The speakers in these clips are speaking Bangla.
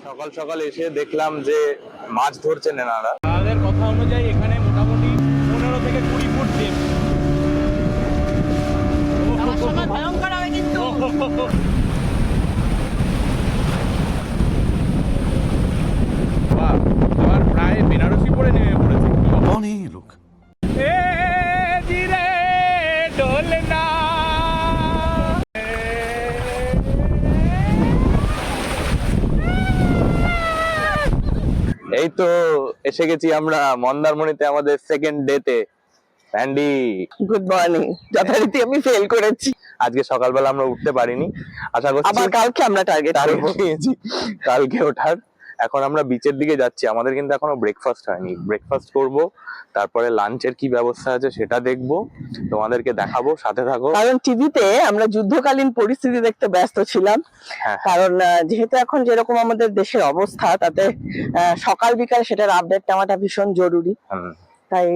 সকাল সকাল এসে দেখলাম যে মাছ ধরছেন এনারা। তাদের কথা অনুযায়ী এখানে মোটামুটি 15 থেকে 20 ফুট ডিপ। আমার সময় ভয়ঙ্কর হবে কিন্তু। বাহ, আবার প্রায় বেনারসি পরে নেমে পড়েছে। कौन है ये लोग? এ ধীরে ঢোলনা। এই তো এসে গেছি আমরা মন্দারমণিতে আমাদের সেকেন্ড ডেতে। ভ্যান্ডি, গুড মর্নিং। যথারীতি আমি ফেল করেছি। আজকে সকালবেলা আমরা উঠতে পারিনি, আশা করছি আবার কালকে আমরা টার্গেট টার্গেট করব। নিয়েছি কালকে ওঠার। এখন আমরা বিচের দিকে যাচ্ছি, আমাদের কিন্তু এখনো ব্রেকফাস্ট হয়নি। ব্রেকফাস্ট করব, তারপরে লাঞ্চের কি ব্যবস্থা আছে সেটা দেখব, তোমাদেরকে দেখাবো, সাথে থাকো। কারণ টিভিতে আমরা যুদ্ধকালীন পরিস্থিতি দেখতে ব্যস্ত ছিলাম। হ্যাঁ, কারণ যেহেতু এখন যেরকম আমাদের দেশের অবস্থা, তাতে সকাল বিকাল সেটার আপডেট নেওয়াটা ভীষণ জরুরি। তাই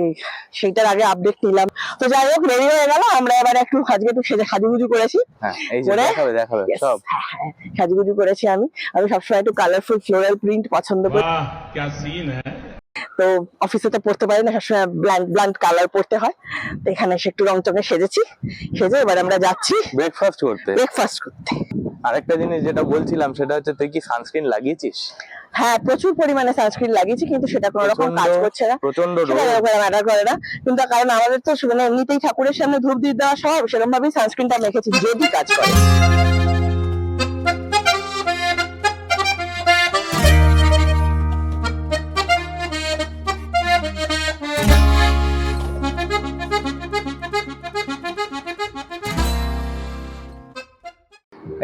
সেইটার আগে আপডেট নিলাম। তো যাই হোক, রেডি হয়ে গেল। আমরা এবার একটু আজকে একটু সাজুগুজু করেছি। হ্যাঁ, এই যে করে? দেখাবে দেখাবে Yes, সব। হ্যাঁ, সাজুগুজু করেছি আমি। আমি সবসময় একটু কালারফুল ফ্লোরাল প্রিন্ট পছন্দ করি। বাহ, क्या सीन है। তো অফিসে তো পড়তে পারি না, সবসময় ব্লান্ট কালার পড়তে হয়। তো এখানে এসে একটু রংচঙে সেজেছি। সেজে এবার আমরা যাচ্ছি ব্রেকফাস্ট করতে। ব্রেকফাস্ট করতে। আরেকটা জিনিস যেটা বলছিলাম সেটা হচ্ছে, তুই কি সানস্ক্রিন লাগিয়েছিস? হ্যাঁ, প্রচুর পরিমাণে সানস্ক্রিন লাগিয়েছি, কিন্তু সেটা কোনো রকম কাজ করছে না। প্রচন্ড সেটা ম্যাটার করে না। কিন্তু কারণ আমাদের তো মানে এমনিতেই ঠাকুরের সামনে ধূপ দিয়ে দেওয়া সব, সেরকম ভাবেই সানস্ক্রিনটা মেখেছি, যদি কাজ করে।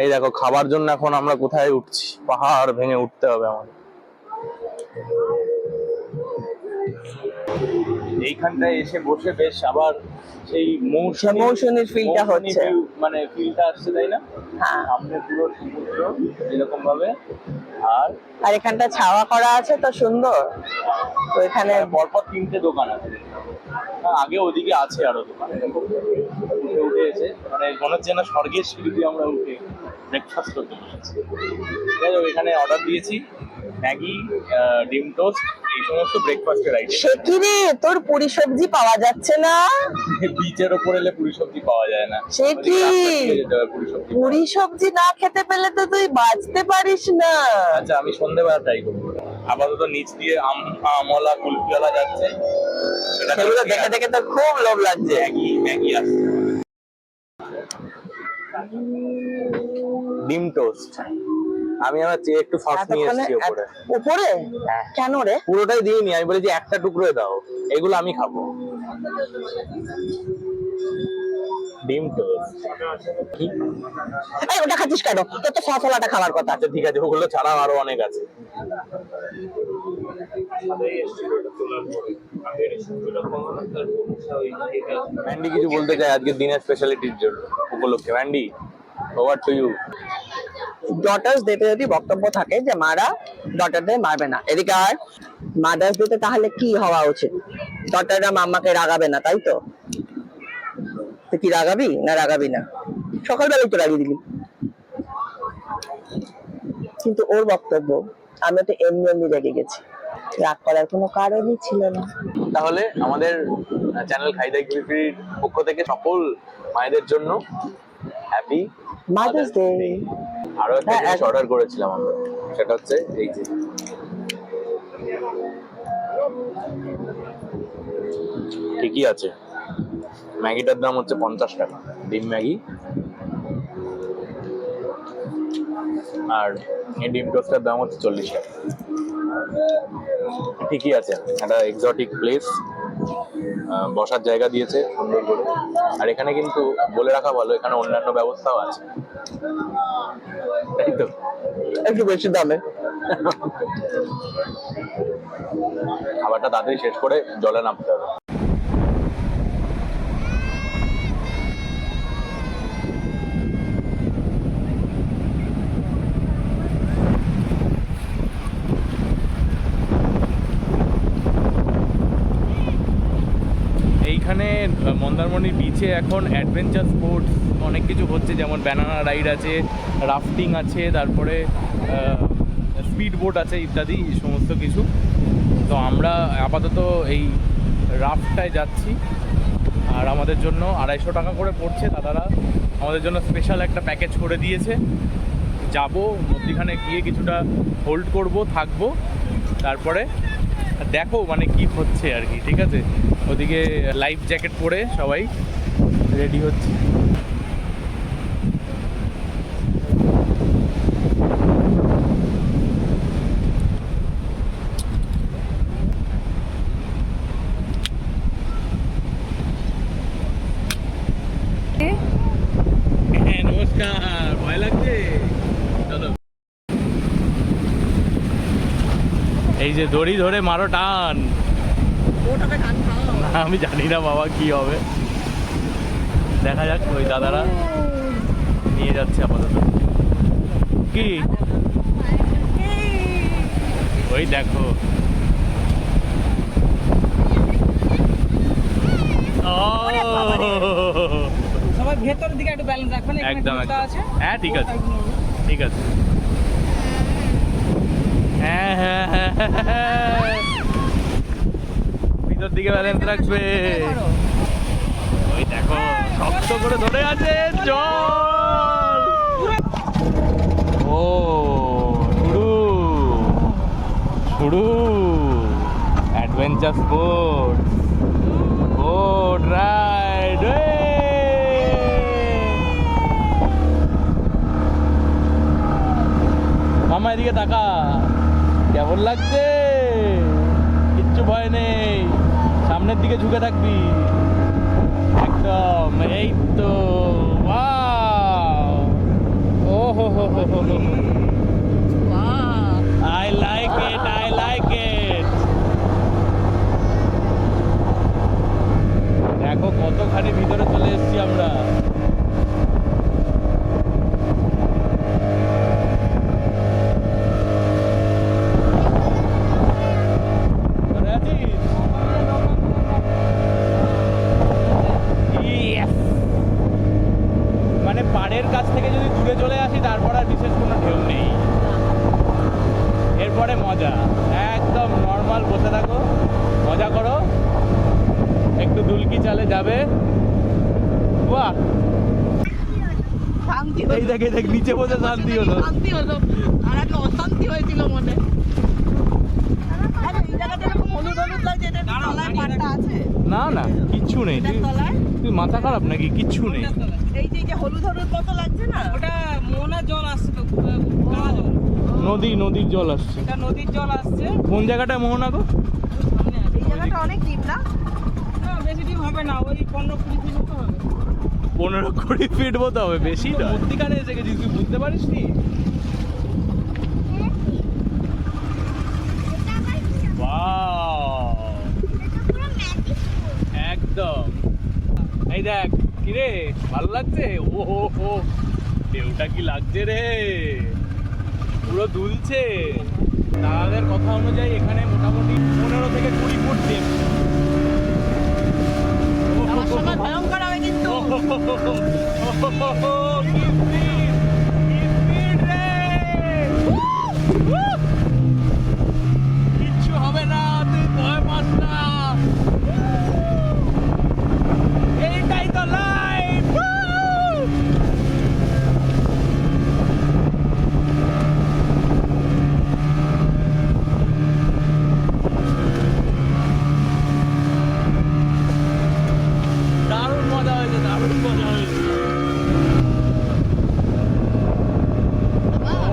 এই দেখো, খাবার জন্য এখন আমরা কোথায় উঠছি, পাহাড় ভেঙে উঠতে হবে আমাদের। এইখানটায় এসে বসে বেশ আবার সেই মৌসুমীর ফিলটা হচ্ছে। মানে ফিলটা আসছে, তাই না? হ্যাঁ। সামনে পুরো সমুদ্র এরকম ভাবে, আর আর এখানটা ছাওয়া করা আছে তো সুন্দর। তো এখানে পরপর 3টে দোকান আছে। আগে ওদিকে আছে আরো দোকান। উঠে উঠে এসে মানে মনে হচ্ছে না স্বর্গের সিঁড়ি দিয়ে আমরা উঠে ব্রেকফাস্ট করতে বসেছি। যাই হোক, এখানে অর্ডার দিয়েছি ম্যাগি, ডিম টোস্ট, এই সমস্ত ব্রেকফাস্টের আইটেম। সে কি রে, তোর পুরি সবজি পাওয়া যাচ্ছে না? বিচের ওপর এলে পুরি সবজি পাওয়া যায় না। সে কি? ওদিকে রাস্তা দিয়ে যেতে হবে পুরি সবজি। পুরি সবজি না খেতে পেলে তো তুই বাঁচতে পারিস না। আচ্ছা, আমি সন্ধ্যেবেলা ট্রাই করবো। আপাতত নিচ দিয়ে আমলা কুলফিওয়ালা যাচ্ছে, সেগুলো দেখে দেখে তো খুব লোভ লাগছে। ম্যাগি ম্যাগি আসছে। ডিম টোস্ট আমি আমার চেয়ে একটু সস নিয়ে এসেছি ওপরে। উপরে হ্যাঁ। কেন রে? পুরোটাই দিইনি, আমি বলেছি একটা টুকরোই দাও, এগুলো আমি খাবো। ডিম টোস্ট এই ওটা খাচ্ছিস কেন? তোর তো সসওয়ালাটা খাওয়ার কথা। আচ্ছা ঠিক আছে, ওগুলো ছাড়াও আরো অনেক আছে। ম্যান্ডি কিছু বলতে চাই আজকে দিনের স্পেশালিটির জন্য উপলক্ষে। Mandy, over to you. Daughters ডেতে যদি বক্তব্য থাকে যে মারা ডটারদের মারবে না, এদিকে আর মাদার্স ডেতে তাহলে কি হওয়া উচিত? ডটাররা মাম্মাকে রাগাবে না, তাই তো? তুই কি রাগাবি না রাগাবি না? সকালবেলায় তো রাগিয়ে দিলি। কিন্তু ওর বক্তব্য, আমি তো এমনি এমনি রেগে গেছি, রাগ করার কোনো কারণই ছিল না। তাহলে আমাদের চ্যানেল খাইদাই ঘুরিফিরির পক্ষ থেকে সকল মায়েদের জন্য হ্যাপি মাদার্স ডে। আরো একটা হ্যাঁ, জিনিস অর্ডার করেছিলাম আমরা, সেটা হচ্ছে এই যে ঠিকই আছে, ম্যাগিটার দাম হচ্ছে 50 টাকা, ডিম ম্যাগি। আর এই ডিম টোস্টের দাম হচ্ছে 40 টাকা। ঠিকই আছে, একটা এক্সোটিক প্লেস, বসার জায়গা দিয়েছে সুন্দর করে। আর এখানে কিন্তু বলে রাখা ভালো, এখানে অন্যান্য ব্যবস্থাও আছে, তাই তো? একটু বেশি দামে। খাবারটা তাড়াতাড়ি শেষ করে জলে নামতে হবে। এইখানে মন্দারমণি বিচে এখন অ্যাডভেঞ্চার স্পোর্টস অনেক কিছু হচ্ছে, যেমন ব্যানানা রাইড আছে, রাফটিং আছে, তারপরে স্পিড বোট আছে ইত্যাদি সমস্ত কিছু। তো আমরা আপাতত এই রাফটায় যাচ্ছি, আর আমাদের জন্য 250 টাকা করে পড়ছে। দাদারা আমাদের জন্য স্পেশাল একটা প্যাকেজ করে দিয়েছে। যাব মধ্যখানে গিয়ে কিছুটা হোল্ড করব, থাকবো, তারপরে দেখো মানে কি হচ্ছে আর কি। ঠিক আছে, ওদিকে লাইফ জ্যাকেট পরে সবাই রেডি হচ্ছে। হ্যাঁ নমস্কার, ভয় লাগছে? চলো, এই যে দড়ি ধরে মারো টান। না আমি জানি না বাবা কি হবে, দেখা যাক। ওই দাদারা নিয়ে যাচ্ছে আপাতত। কি ওই দেখো, সবাই ভেতরের দিকে একটু ব্যালেন্স রাখবেন, এখানে একদম ঘুরতে একদম। আছে। হ্যাঁ ঠিক আছে ঠিক আছে। হ্যাঁ হ্যাঁ হ্যাঁ হ্যাঁ, ভিতর দিকে ব্যালেন্স রাখবে। ওই দেখো শক্ত করে ধরে আছে, চল। ও শুরু শুরু অ্যাডভেঞ্চার স্পোর্টস বোট রাইড। মামা এদিকে তাকা, কেমন লাগছে? কিচ্ছু ভয় নেই, সামনের দিকে ঝুঁকে থাকবি একদম। এই তো ও হো হো হো হো, I like it, I like it. দেখো কতখানি ভিতরে চলে এসেছি আমরা। মানে পাড়ের কাছ থেকে যদি দূরে চলে আসি তারপর আর বিশেষ কোনো ঢেউ নেই, এরপরে মজা একদম নর্মাল। বসে থাকো, মজা করো, একটু দুলকি চালে যাবে। বাহ, শান্তি এই দেখ এই দেখ, নিচে বসে শান্তি হলো। শান্তি হলো, আর আগে অশান্তি হয়েছিল মনে। আরে এই জায়গাটা এরকম হলুদ হলুদ লাগছে, এটা তলায় পাটটা আছে? না না কিচ্ছু নেই, এটার তলায় তুই মাথা খারাপ নাকি? কিচ্ছু নেই। এই যে হলুদ হলুদ মতো লাগছে না? ওটা মোহনার জল আসছে তো, কালা জল। নদীর জল আসছে। এটা নদীর জল আসছে। কোন জায়গাটায় মোহনা গো? সামনে আছে। এই জায়গাটা অনেক ডিপ না? না বেশি ডিপ হবে না, ওই 15-20 ফিট মতো হবে। 15-20 ফিট মতো হবে, বেশি না। মধ্যিখানে এসে গেছিস, তুই বুঝতে পারিস নি? একদম। এই দেখ কিরে, ভালো লাগছে? ও হো হো, ঢেউটা কি লাগছে রে, পুরো দুলছে। দাদাদের কথা অনুযায়ী এখানে মোটামুটি 15 থেকে 20 ফুট ডেপ। আমার সময় ভয়ঙ্কর হবে কিন্তু। কিচ্ছু হবে না, তুই ভয় পাস না। এইটাই তো লাইফ। দারুণ মজা হয়েছে, দারুণ মজা হয়েছে।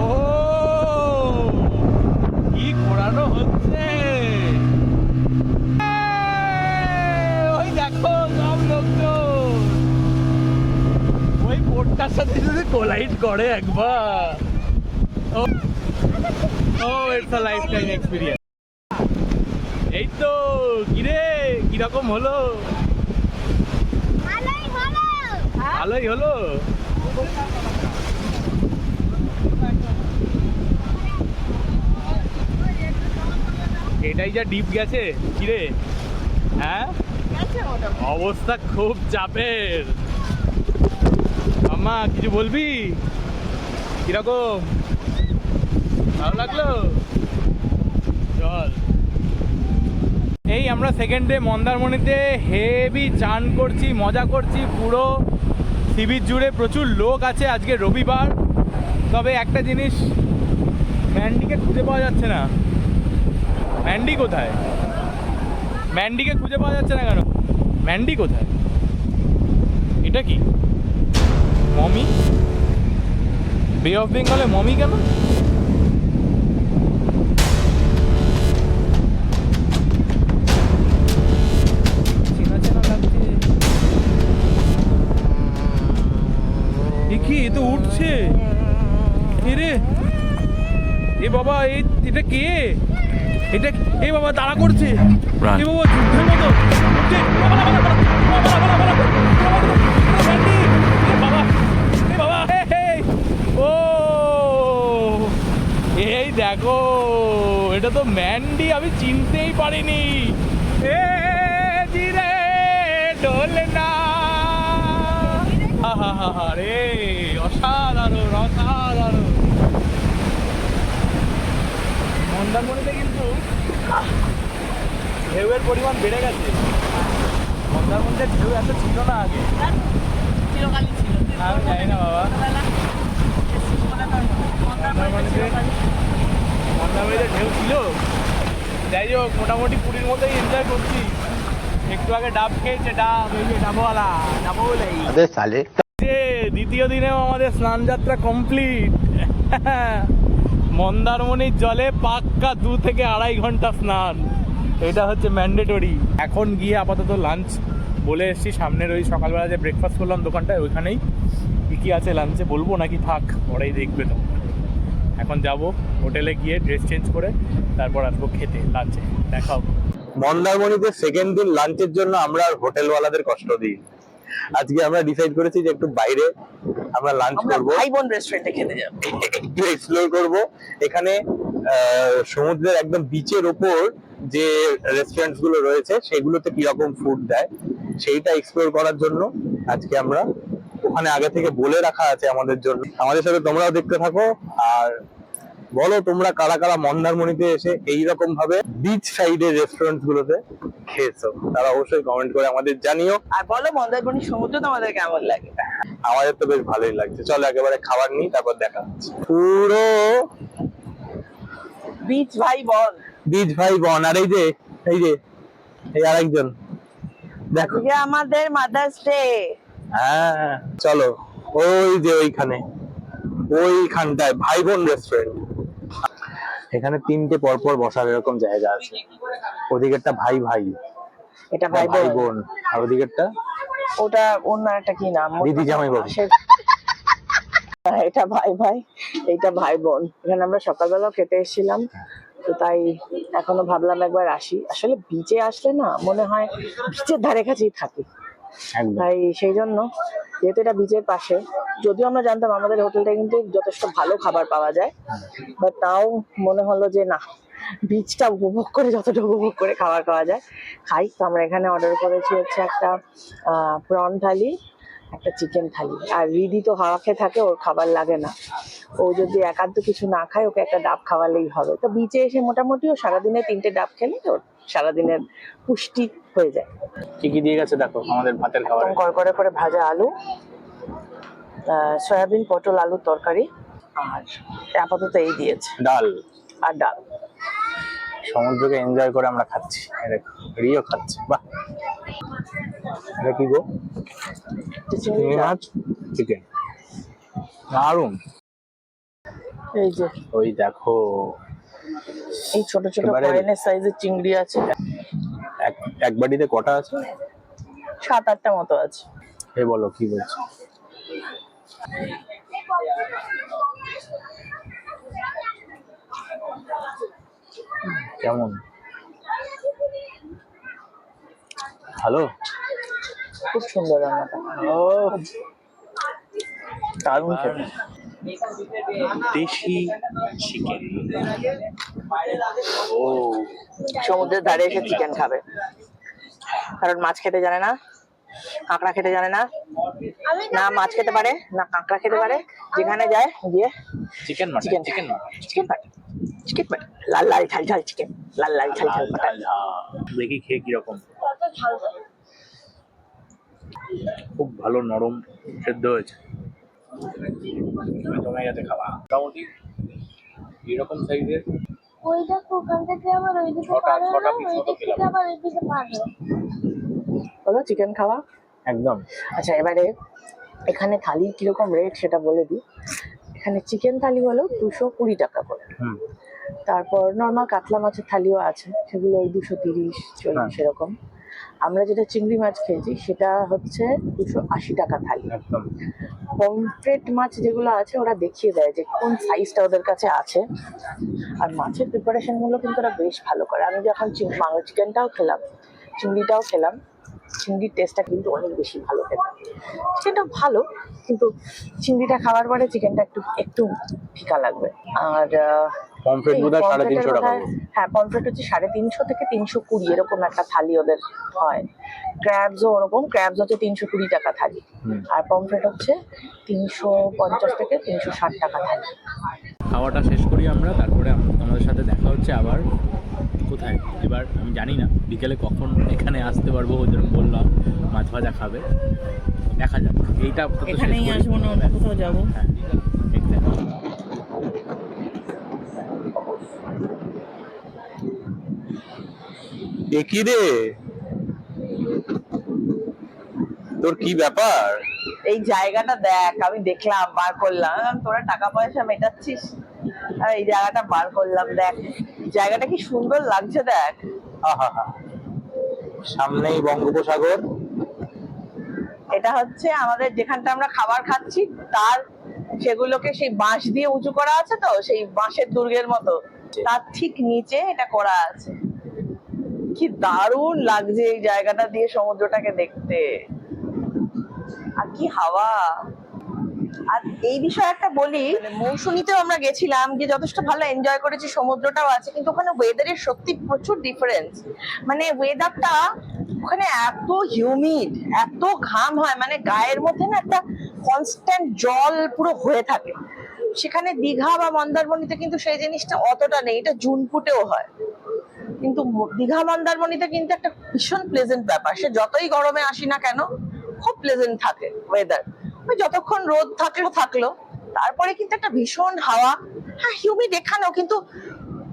ও কি ঘোরানো হচ্ছে, ওই দেখো সব লোকজন ওই বোটটার সাথে যদি কোলাইড করে একবার, oh it's a lifetime experience. এই তো কিরে, কিরকম হলো? ভালোই হলো। এটাই যা ডিপ গেছে কিরে, হ্যাঁ অবস্থা খুব চাপের। মাম্মা কিছু বলবি? কিরকম ভালো লাগলো? চল। এই আমরা সেকেন্ড ডে মন্দারমণিতে হেভি চান করছি, মজা করছি, পুরো সি বিচ জুড়ে প্রচুর লোক আছে। আজকে রবিবার। তবে একটা জিনিস, ম্যান্ডিকে খুঁজে পাওয়া যাচ্ছে না। ম্যান্ডি কোথায়? ম্যান্ডিকে খুঁজে পাওয়া যাচ্ছে না কেন? ম্যান্ডি কোথায়? এটা কি মমি? বে অফ বেঙ্গলে মমি কেন? চেনা চেনা লাগছে। এ কি? এ তো উঠছে। এ রে, এ বাবা, এটা কে? এটা এ বাবা তাড়া করছে। এ বাবা যুদ্ধের মতো উঠছে। ও এই দেখো, এটা তো ম্যান্ডি, আমি চিনতেই পারিনি। এ ধীরে ডোলনা, রে অসাধারণ অসাধারণ। মন্দারমণিতে কিন্তু ঢেউয়ের পরিমাণ বেড়ে গেছে। মন্দারমণিতে ঢেউ এত ছিল না আগে। চিরকালই ছিল। আমি জানি না বাবা। মন্দারমণিতে ঢেউ ছিল। যাই হোক, মোটামুটি পুরীর মতোই এনজয় করছি। একটু আগে ডাব খেয়েছে, ডাব, এই যে ডাবওয়ালা, ডাবওয়ালাই। দ্বিতীয় দিনেও আমাদের স্নান যাত্রা কমপ্লিট। মন্দারমণির জলে পাক্কা 2 থেকে 2.5 ঘন্টা স্নান, এটা হচ্ছে ম্যান্ডেটরি। এখন গিয়ে আপাতত লাঞ্চ বলে এসেছি, সামনের ওই সকালবেলা যে ব্রেকফাস্ট করলাম দোকানটায়, ওইখানেই কী আছে লাঞ্চে বলবো নাকি থাক পরেই দেখবে তো। এখন যাব হোটেলে গিয়ে ড্রেস চেঞ্জ করে তারপর আসবো খেতে লাঞ্চে। দেখাও। মন্দারমণিতে সেকেন্ড দিন লাঞ্চের জন্য আমরা আর হোটেলওয়ালাদের কষ্ট দিই। আজকে আমরা ডিসাইড করেছি যে একটু বাইরে আমরা লাঞ্চ করব, ভাই বোন রেস্টুরেন্টে খেতে যাবো, একটু এক্সপ্লোর করব। এখানে সমুদ্রের একদম বিচের ওপর যে রেস্টুরেন্টস গুলো রয়েছে সেগুলোতে কিরকম ফুড দেয় সেইটা এক্সপ্লোর করার জন্য আজকে আমরা ওখানে আগে থেকে বলে রাখা আছে আমাদের জন্য। আমাদের সাথে তোমরাও দেখতে থাকো, আর বলো তোমরা কারা কারা মন্দারমণিতে এসে এইরকম ভাবে বিচ সাইডের রেস্টুরেন্ট গুলোতে খেয়েছো, তারা অবশ্যই কমেন্ট করে আমাদের জানিও। আর বলো মন্দারমণি সমুদ্র তোমাদের কেমন লাগে। আমাদের তো বেশ ভালোই লাগছে। চলো একেবারে খাবার নিই, তারপর দেখা হচ্ছে। পুরো বিচ ভাই বোন, বিচ ভাই বোন। আর এই যে এই আরেকজন দেখো, আজকে আমাদের মাদার্স ডে। হ্যাঁ চলো ওই যে ওইখানটায় ভাই বোন রেস্টুরেন্ট। এখানে 3টে পরপর বসার এরকম জায়গা আছে। ওদিকেরটা ভাই ভাই, এটা ভাই ভাই বোন, বোন। আর ওদিকেরটা ওটা অন্য একটা কি নাম, দিদি জামাই বাবু। এটা ভাই ভাই, এইটা ভাই বোন। এখানে আমরা সকালবেলাও খেতে এসেছিলাম, তো তাই এখনো ভাবলাম একবার আসি। আসলে বিচে আসলে না মনে হয় বিচের ধারে কাছেই থাকি, একদম। তাই সেই জন্য যেহেতু এটা বিচের পাশে, যদিও আমরা জানতাম আমাদের হোটেলটা কিন্তু যথেষ্ট ভালো খাবার পাওয়া যায়, বাট তাও মনে হলো যে না, বিচটা উপভোগ করে যতটা উপভোগ করে খাবার খাওয়া যায় খাই। তো আমরা এখানে অর্ডার করেছি হচ্ছে একটা প্রন থালি, একটা চিকেন থালি। আর রিদি তো হাওয়া খেয়ে থাকে, ওর খাবার লাগে না। ও যদি একান্ত কিছু না খায়, ওকে একটা ডাব খাওয়ালেই হবে। তো বিচে এসে মোটামুটি ও সারাদিনে 3টে ডাব খেলে ওর সারাদিনের পুষ্টি হয়ে যায়। কি কি দিয়ে গেছে দেখো আমাদের ভাতের খাবার। একদম কড়কড়ে করে ভাজা আলু, সয়াবিন পটল আলুর তরকারি, আর আপাতত এই দিয়েছে, ডাল আর ডাল। সমুদ্রকে এনজয় করে আমরা খাচ্ছি। রিও খাচ্ছে, বাহ। এটা কি গো? চিংড়ি মাছ চিকেন, দারুন। এই যে ওই দেখো, এই ছোট ছোট এবারে কয়েনের সাইজের চিংড়ি আছে। এক বাটিতে কটা আছে? 7-8টা মতো আছে। এ বলো কি বলছো? কেমন? ভালো, খুব সুন্দর রান্নাটা। ও দারুণ খেতে। দেশি চিকেন। ও সমুদ্রের ধারে এসে চিকেন খাবে, কারণ মাছ খেতে জানে না, কাঁকড়া খেতে জানে না, না মাছ খেতে পারে না কাঁকড়া খেতে পারে, যেখানে যায় গিয়ে চিকেন চিকেন চিকেন চিকেন পারে। চিকেন বাটার, লাল লাল ঝাল ঝাল চিকেন, লাল লাল ঝাল ঝাল বাটার। দেখি খেয়ে কিরকম। খুব ভালো নরম সেদ্ধ হয়েছে, জমে গেছে খাওয়া। মোটামুটি এরকম সাইজের ওই দেখো ওখান থেকে আবার ওইদিকে ছটা পার হলো, পিস ওই মতো দিক থেকে খেলাম। আবার ওইদিকে পার হলো। হলো চিকেন খাওয়া। একদম। আচ্ছা এবারে এখানে থালি কিরকম রেট সেটা বলে দিই। এখানে চিকেন থালি হলো 220 টাকা করে। তারপর নর্মাল কাতলা মাছের থালিও আছে, সেগুলো ওই 230-40 এরকম। আমরা যেটা চিংড়ি মাছ খেয়েছি সেটা হচ্ছে 280 টাকা থালি। একদম। পমফ্রেট মাছ যেগুলো আছে ওরা দেখিয়ে দেয় যে কোন সাইজটা ওদের কাছে আছে, আর মাছের প্রিপারেশন গুলো কিন্তু ওরা বেশ ভালো করে। আমি যখন চিকেনটাও খেলাম, চিংড়িটাও খেলাম, চিংড়ির টেস্টটা কিন্তু অনেক বেশি ভালো খেতে। চিকেনটা ভালো, কিন্তু চিংড়িটা খাওয়ার পরে চিকেনটা একটু একটু ফিকা লাগবে। আর পমফ্রেট বোধহয় 350 টাকা। হ্যাঁ, পমফ্রেট হচ্ছে 350 থেকে 320 এরকম একটা থালি ওদের হয়। ক্র্যাবসও ওরকম, ক্র্যাবস হচ্ছে 320 টাকা থালি, আর পমফ্রেট হচ্ছে 350 থেকে 360 টাকা থালি। খাওয়াটা শেষ করি আমরা, তারপরে আমাদের সাথে দেখা হচ্ছে আবার কোথায় এবার আমি জানি না, বিকেলে কখন এখানে আসতে পারবো। ওদের বললাম মাছ ভাজা খাবে, দেখা যাক। এইটা এখানেই আসবো না, অন্য কোথাও যাবো। হ্যাঁ exactly। কি রে, তোর কি ব্যাপার? এই জায়গাটা দেখ, আমি দেখলাম, বার করলাম, তোরা টাকা পয়সা মেটাচ্ছিস আর এই জায়গাটা বার করলাম, দেখ জায়গাটা কি সুন্দর লাগছে, দেখ। আহা, সামনেই বঙ্গোপসাগর। এটা হচ্ছে আমাদের যেখানটা আমরা খাবার খাচ্ছি, তার সেগুলোকে সেই বাঁশ দিয়ে উঁচু করা আছে, তো সেই বাঁশের দুর্গের মতো, তার ঠিক নিচে এটা করা আছে। কি দারুণ লাগছে এই জায়গাটা দিয়ে সমুদ্রটাকে দেখতে, আর কি হাওয়া। আর এই বিষয়ে একটা বলি, মৌসুমীতেও আমরা গেছিলাম, গিয়ে যথেষ্ট ভালো এনজয় করেছি, সমুদ্রটাও আছে, কিন্তু ওখানে ওয়েদারের সত্যি প্রচুর ডিফারেন্স। মানে ওয়েদারটা ওখানে এত হিউমিড, এত ঘাম হয়, মানে গায়ের মধ্যে না একটা কনস্ট্যান্ট জল পুরো হয়ে থাকে। সেখানে দীঘা বা মন্দারমণিতে কিন্তু সেই জিনিসটা অতটা নেই, এটা জুন ফুটেও হয়। কিন্তু দীঘা মন্দারমণিতে কিন্তু একটা ভীষণ প্লেজেন্ট ব্যাপার, সে যতই গরমে আসি না কেন খুব প্লেজেন্ট থাকে ওয়েদার। ওই যতক্ষণ রোদ থাকলো, তারপরে কিন্তু একটা ভীষণ হাওয়া। হ্যাঁ হিউমিড এখানেও, কিন্তু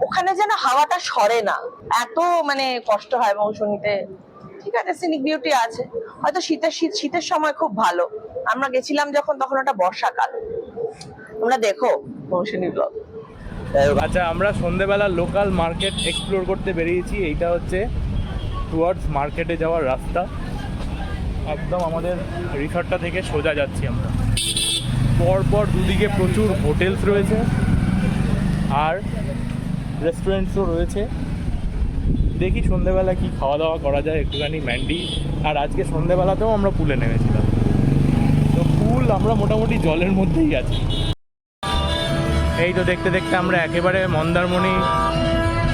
ওখানে যেন হাওয়াটা সরে না, এত মানে কষ্ট হয় মৌসুমীতে। ঠিক আছে, সিনিক বিউটি আছে, হয়তো শীতের সময় খুব ভালো। আমরা গেছিলাম যখন, তখন ওটা বর্ষাকাল। তোমরা দেখো মৌসুমী ব্লগ। আচ্ছা, আমরা সন্ধেবেলা লোকাল মার্কেট এক্সপ্লোর করতে বেরিয়েছি। এইটা হচ্ছে টুয়ার্ডস মার্কেটে যাওয়ার রাস্তা। একদম আমাদের রিসর্টটা থেকে সোজা যাচ্ছি আমরা। পরপর দুদিকে প্রচুর হোটেলস রয়েছে আর রেস্টুরেন্টসও রয়েছে। দেখি সন্ধেবেলা কি খাওয়া দাওয়া করা যায়, একটুখানি ম্যান্ডি। আর আজকে সন্ধেবেলাতেও আমরা পুলে নেমেছিলাম, তো পুল আমরা মোটামুটি জলের মধ্যেই আছি। এই তো দেখতে দেখতে আমরা একেবারে মন্দারমণি,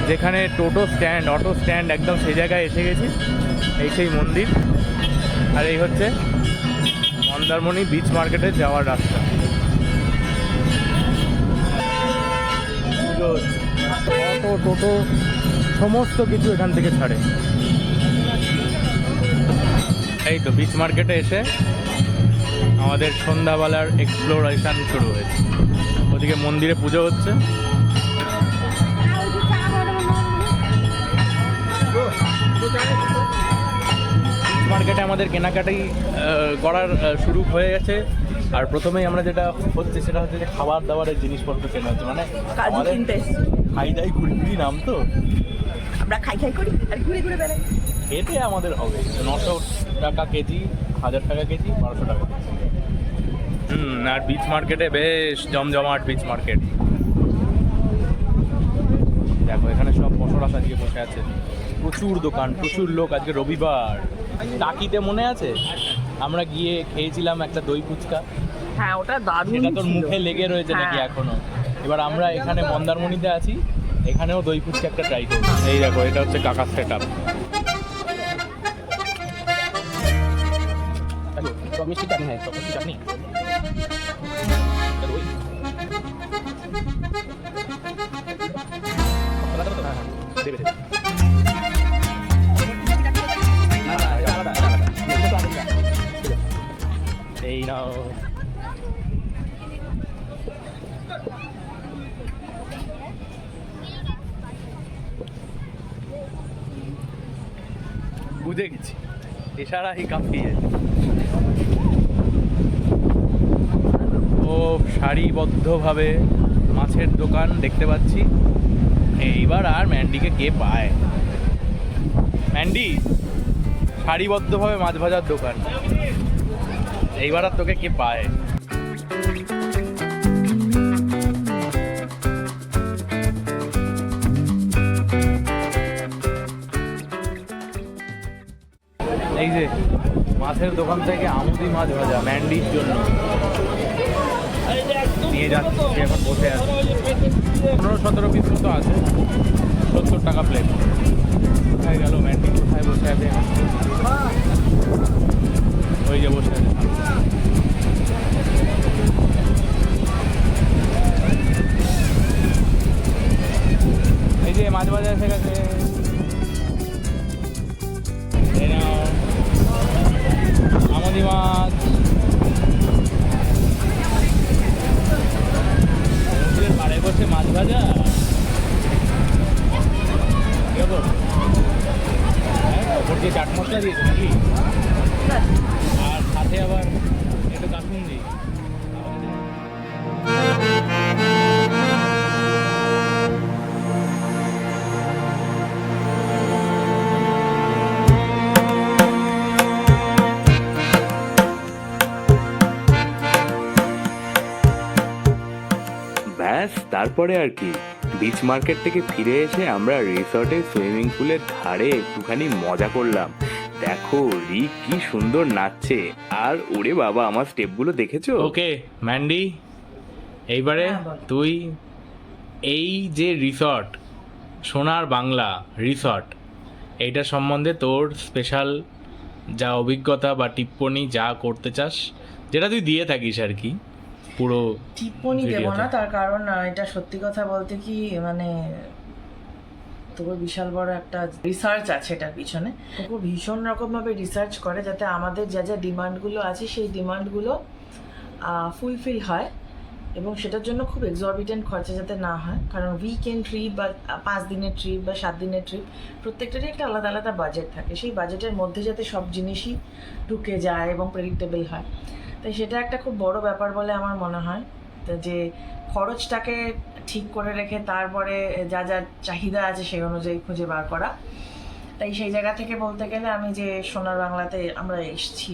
যেখানে টোটো স্ট্যান্ড, অটো স্ট্যান্ড, একদম সেই জায়গায় এসে গেছি। এই সেই মন্দির, আর এই হচ্ছে মন্দারমণি বিচ মার্কেটে যাওয়ার রাস্তা। অটো, টোটো সমস্ত কিছু এখান থেকে ছাড়ে। এই তো বিচ মার্কেটে এসে আমাদের সন্ধ্যাবেলার এক্সপ্লোরেশন শুরু হয়েছে। ওদিকে মন্দিরে পুজো হচ্ছে। মার্কেটে আমাদের কেনাকাটি করার শুরু হয়ে গেছে। আর প্রথমেই আমরা যেটা হচ্ছে সেটা হচ্ছে যে খাবার দাবারের জিনিসপত্র কেনা হচ্ছে। মানে আমাদের খাই দাই ঘুরি ঘুরি নাম, তো আমরা খাই করি আর ঘুরে ঘুরে বেড়াই। এতে আমাদের হবে 900 টাকা কেজি, 1000 টাকা কেজি, 1200 টাকা কেজি। আর বিচ মার্কেটে বেশ জমজমাট বিচ মার্কেট। দেখো এখানে সব পসরা সাজিয়ে বসে আছে, প্রচুর দোকান, প্রচুর লোক। আজকে রবিবার। টাকিতে মনে আছে আমরা গিয়ে খেয়েছিলাম একটা দই ফুচকা? হ্যাঁ, ওটা দারুণ। এটা তোর মুখে লেগে রয়েছে নাকি এখনো? এবার আমরা এখানে মন্দারমণিতে আছি, এখানেও দই ফুচকা একটা ট্রাই করবো। এই দেখো, এটা হচ্ছে কাকার সেট আপ। মিষ্টি চাটনি, হ্যাঁ মিষ্টি চাটনি। এই নাও। বুঝে গেছি, এছাড়াই কাঁপিয়ে ও সারিবদ্ধভাবে মাছের দোকান দেখতে পাচ্ছি। এইবার আর ম্যান্ডিকে কে পায়? ম্যান্ডি, সারিবদ্ধভাবে মাছ ভাজার দোকান, এইবার আর তোকে কে পায়? এই যে মাছের দোকান থেকে আমুদি মাছ ভাজা ম্যান্ডির জন্য নিয়ে যাচ্ছি। সে এখন বসে আছে, 15-17 পিস মতো আছে, 70 টাকা প্লেট। কোথায় গেল ম্যান্ডি? কোথায় বসে আছে? ওই যে বসে আছে। এই যে মাছ ভাজা এসে গেছে। এই নাও আমুদি মাছ। সমুদ্রের পাড়ে বসে মাছ ভাজা কেমন? ওপর দিয়ে চাট মশলা দিয়েছে নাকি? আর সাথে আবার একটু কাকুন দিই। ব্যাস তারপরে আর কি, বিচ মার্কেট থেকে ফিরে এসে আমরা রিসর্টের সুইমিং পুলের ধারে একটুখানি মজা করলাম। দেখো রিক কি সুন্দর নাচছে, আর ওরে বাবা আমার স্টেপগুলো দেখেছো? ওকে ম্যান্ডি, এইবারে তুই এই যে রিসর্ট, সোনার বাংলা রিসর্ট, এইটা সম্বন্ধে তোর স্পেশাল যা অভিজ্ঞতা বা টিপ্পনি যা করতে চাস, যেটা তুই দিয়ে থাকিস আর কি পুরো টিপ্পনি দেবো ভিডিওতে। না, তার কারণ এটা সত্যি কথা বলতে কি মানে তোর বিশাল বড় একটা রিসার্চ আছে এটার পিছনে। ও ভীষণ রকমভাবে রিসার্চ করে যাতে আমাদের যা যা ডিমান্ডগুলো আছে সেই ডিমান্ডগুলো ফুলফিল হয়, এবং সেটার জন্য খুব এক্সরবিটেন্ট খরচা যাতে না হয়। কারণ উইকেন্ড ট্রিপ বা 5 দিনের ট্রিপ বা 7 দিনের ট্রিপ, প্রত্যেকটারই একটা আলাদা আলাদা বাজেট থাকে। সেই বাজেটের মধ্যে যাতে সব জিনিসই ঢুকে যায় এবং প্রেডিক্টেবল হয়, তাই সেটা একটা খুব বড় ব্যাপার বলে আমার মনে হয়। তো যে খরচটাকে ঠিক করে রেখে তারপরে যা যা চাহিদা আছে সেই অনুযায়ী খুঁজে বার করা। তাই সেই জায়গা থেকে বলতে গেলে আমি যে সোনার বাংলাতে আমরা এসেছি,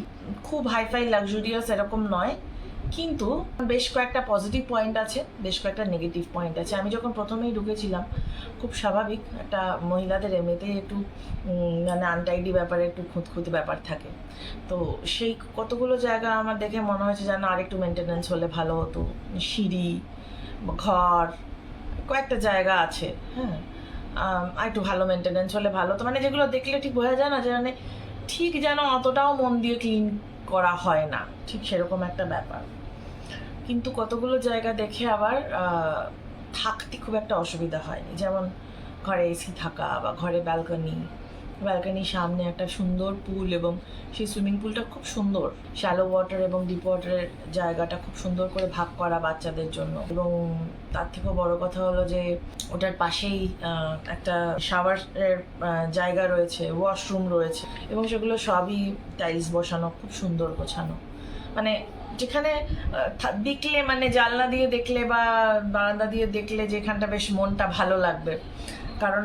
খুব হাইফাই লাক্সুরিয়াস এরকম নয়, কিন্তু বেশ কয়েকটা পজিটিভ পয়েন্ট আছে, বেশ কয়েকটা নেগেটিভ পয়েন্ট আছে। আমি যখন প্রথমেই ঢুকেছিলাম, খুব স্বাভাবিক একটা মহিলাদের এমনিতেই একটু মানে আনটাইডি ব্যাপারে একটু খুঁতখুঁতে ব্যাপার থাকে। তো সেই কতগুলো জায়গা আমার দেখে মনে হয়েছে যেন আরেকটু মেনটেনেন্স হলে ভালো হতো। সিঁড়ি, ঘর, কয়েকটা জায়গা আছে, হ্যাঁ, আর একটু ভালো মেনটেনেন্স হলে ভালো হতো। মানে যেগুলো দেখলে ঠিক বোঝা যায় না যে মানে ঠিক যেন অতটাও মন দিয়ে ক্লিন করা হয় না, ঠিক সেরকম একটা ব্যাপার। কিন্তু কতগুলো জায়গা দেখে আবার থাকতে খুব একটা অসুবিধা হয়নি, যেমন ঘরে এসি থাকা বা ঘরে ব্যালকনির সামনে একটা সুন্দর পুল, এবং সেই সুইমিং পুলটা খুব সুন্দর, শ্যালো ওয়াটার এবং ডিপ ওয়াটারের জায়গাটা খুব সুন্দর করে ভাগ করা বাচ্চাদের জন্য। এবং তার থেকেও বড় কথা হলো যে ওটার পাশেই একটা শাওয়ারের জায়গা রয়েছে, ওয়াশরুম রয়েছে, এবং সেগুলো সবই টাইলস বসানো, খুব সুন্দর গোছানো। মানে যেখানে দেখলে মানে জানলা দিয়ে দেখলে বা বারান্দা দিয়ে দেখলে যেখানটা বেশ মনটা ভালো লাগবে। কারণ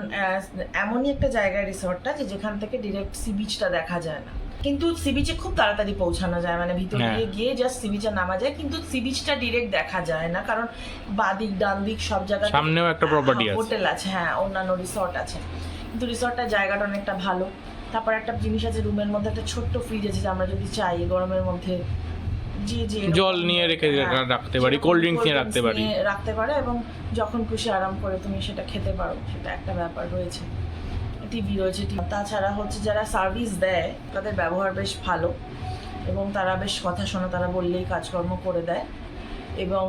এমনই একটা জায়গা রিসর্টটা যে যেখান থেকে ডিরেক্ট সি বিচটা দেখা যায় না, কিন্তু সি বিচে খুব তাড়াতাড়ি পৌঁছানো যায়, মানে ভিতর দিয়ে গিয়ে জাস্ট সি বিচে নামা যায়, কিন্তু সি বিচটা ডিরেক্ট দেখা যায় না, কারণ বাদিক ডান দিক সব জায়গায় সামনেও একটা প্রপার্টি আছে, হোটেল আছে, হ্যাঁ, অন্যান্য রিসর্ট আছে, কিন্তু রিসর্টটার জায়গাটা অনেকটা ভালো। তারপর একটা জিনিস আছে, রুমের মধ্যে একটা ছোট্ট ফ্রিজ আছে, যে আমরা যদি চাই গরমের মধ্যে জল নিয়ে রেখে রাখতে পারি, কোল্ড ড্রিঙ্কস নিয়ে রাখতে পারি, এবং যখন খুশি আরাম করে তুমি সেটা খেতে পারো, সেটা একটা ব্যাপার রয়েছে। টিভি রয়েছে। তাছাড়া হচ্ছে যারা সার্ভিস দেয় তাদের ব্যবহার বেশ ভালো, এবং তারা বেশ কথা শোনে, তারা বললেই কাজকর্ম করে দেয়। এবং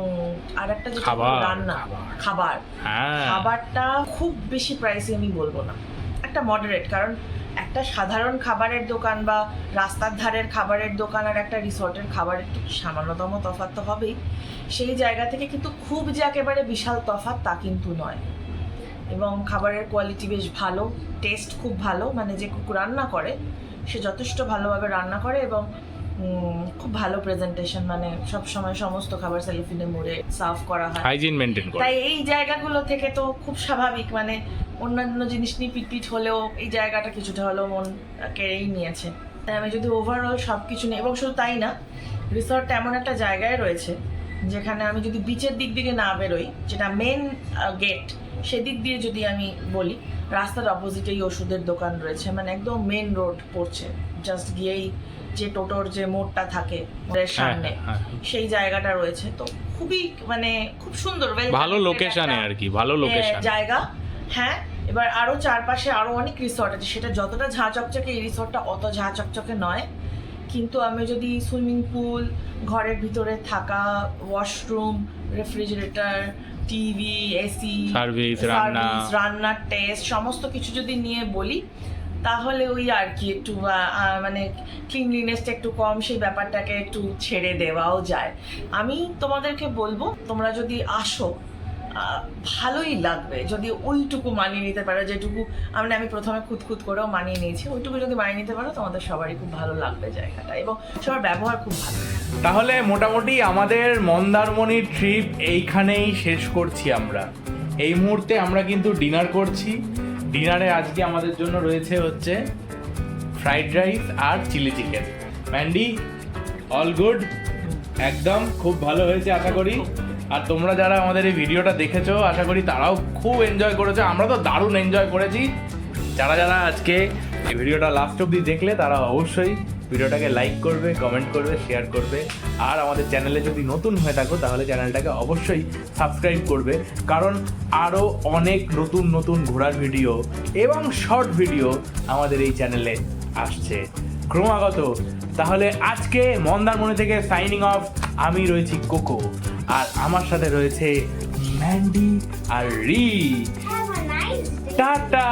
আর একটা যেটা খাবার, রান্না খাবার। খাবার হ্যাঁ খাবারটা খুব বেশি প্রাইসে আমি বলবো না, একটা মডারেট। কারণ একটা সাধারণ খাবারের দোকান বা রাস্তার ধারের খাবারের দোকান আর একটা রিসর্টের খাবারের একটু সামান্যতম তফাৎ তো হবেই। সেই জায়গা থেকে কিন্তু খুব যে একেবারে বিশাল তফাৎ তা কিন্তু নয়। এবং খাবারের কোয়ালিটি বেশ ভালো, টেস্ট খুব ভালো, মানে যে কুক রান্না করে সে যথেষ্ট ভালোভাবে রান্না করে এবং খুব ভালো প্রেজেন্টেশন, মানে সব সময় সমস্ত খাবার সেলফিনে মুড়ে সার্ভ করা হয়। হাইজিন মেনটেন করে। তাই এই জায়গাগুলো থেকে তো খুব স্বাভাবিক, মানে অন্যান্য জিনিস নিয়ে পিটপিট হলেও এই জায়গাটা কিছুটা হলেও মন কেড়েই নিয়েছে। তাই আমি যদি ওভারঅল সব কিছু নিয়ে, এবং শুধু তাই না, রিসর্টটা এমন একটা জায়গায় রয়েছে যেখানে আমি যদি বিচের দিক দিকে না বেরোই, যেটা মেন গেট, সেদিক দিয়ে যদি আমি বলি, রাস্তার অপোজিটেই ওষুধের দোকান রয়েছে, মানে একদম মেন রোড পড়ছে, জাস্ট গিয়েই যে টোটোর যে মোড়টা থাকে ওদের সামনে সেই জায়গাটা রয়েছে। তো খুবই মানে খুব সুন্দর, ভালো লোকেশনে আর কি, ভালো লোকেশন জায়গা। হ্যাঁ, এবার আরো চারপাশে আরো অনেক রিসর্ট আছে, সেটা যতটা ঝাঁ চকচকে এই রিসর্টটা অত ঝাঁ চকচকে নয়। কিন্তু আমি যদি সুইমিং পুল, ঘরের ভিতরে থাকা washroom, refrigerator, TV, AC, service, রান্নার টেস্ট সমস্ত কিছু যদি নিয়ে বলি, তাহলে ওই আর কি একটু মানে ক্লিনলিনেসটা একটু কম, সেই ব্যাপারটাকে একটু ছেড়ে দেওয়াও যায়। আমি তোমাদেরকে বলবো, তোমরা যদি আসো ভালোই লাগবে যদি ওইটুকু মানিয়ে নিতে পারো, যেটুকু আমি প্রথমে খুঁতখুত করেও মানিয়ে নিয়েছি, ওইটুকু যদি মানিয়ে নিতে পারো তোমাদের সবারই খুব ভালো লাগবে জায়গাটা, এবং সবার ব্যবহার খুব ভালো। তাহলে মোটামুটি আমাদের মন্দারমণির ট্রিপ এইখানেই শেষ করছি আমরা। এই মুহূর্তে আমরা কিন্তু ডিনার করছি। ডিনারে আজকে আমাদের জন্য রয়েছে হচ্ছে ফ্রাইড রাইস আর chilli chicken. Mandy, all good? একদম খুব ভালো হয়েছে আশা করি। আর তোমরা যারা আমাদের এই ভিডিওটা দেখেছো আশা করি তারাও খুব এনজয় করেছো, আমরা তো দারুণ এনজয় করেছি। যারা যারা আজকে এই ভিডিওটা লাস্ট অবধি দেখলে তারা অবশ্যই ভিডিওটাকে লাইক করবে, কমেন্ট করবে, শেয়ার করবে। আর আমাদের চ্যানেলে যদি নতুন হয়ে থাকো তাহলে চ্যানেলটাকে অবশ্যই সাবস্ক্রাইব করবে, কারণ আরও অনেক নতুন নতুন ঘোরার ভিডিও এবং শর্ট ভিডিও আমাদের এই চ্যানেলে আসছে ক্রমাগত। তাহলে আজকে মন্দারমণি থেকে সাইনিং অফ, আমি রয়েছি কোকো, আর আমার সাথে রয়েছে ম্যান্ডি আর রি। Have a nice day. Tata.